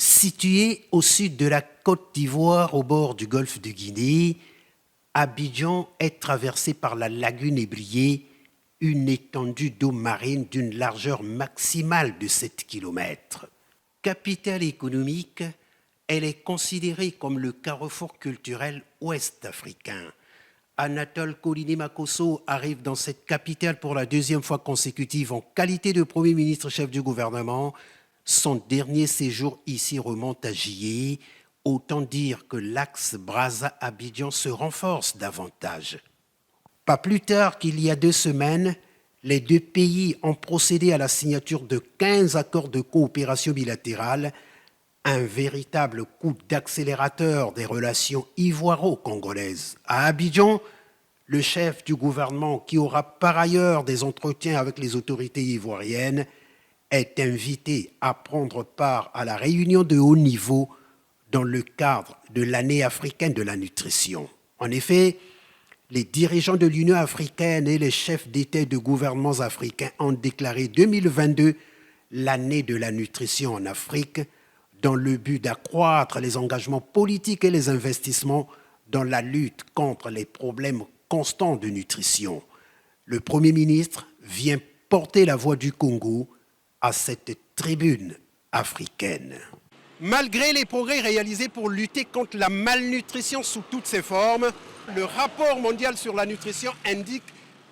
Située au sud de la Côte d'Ivoire, au bord du golfe de Guinée, Abidjan est traversée par la lagune Ébriée, une étendue d'eau marine d'une largeur maximale de 7 km. Capitale économique, elle est considérée comme le carrefour culturel ouest-africain. Anatole Koliné-Makosso arrive dans cette capitale pour la deuxième fois consécutive en qualité de Premier ministre chef du gouvernement. Son dernier séjour ici remonte à juillet. Autant dire que l'axe Brazza-Abidjan se renforce davantage. Pas plus tard qu'il y a 2 semaines, les deux pays ont procédé à la signature de 15 accords de coopération bilatérale, un véritable coup d'accélérateur des relations ivoiro-congolaises. À Abidjan, le chef du gouvernement, qui aura par ailleurs des entretiens avec les autorités ivoiriennes, est invité à prendre part à la réunion de haut niveau dans le cadre de l'année africaine de la nutrition. En effet, les dirigeants de l'Union africaine et les chefs d'État et de gouvernements africains ont déclaré 2022 l'année de la nutrition en Afrique dans le but d'accroître les engagements politiques et les investissements dans la lutte contre les problèmes constants de nutrition. Le Premier ministre vient porter la voix du Congo à cette tribune africaine. Malgré les progrès réalisés pour lutter contre la malnutrition sous toutes ses formes, le rapport mondial sur la nutrition indique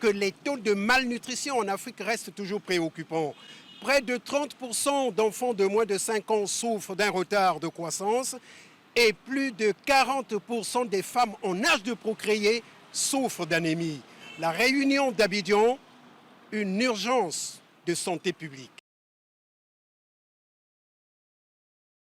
que les taux de malnutrition en Afrique restent toujours préoccupants. Près de 30% d'enfants de moins de 5 ans souffrent d'un retard de croissance et plus de 40% des femmes en âge de procréer souffrent d'anémie. La réunion d'Abidjan, une urgence de santé publique.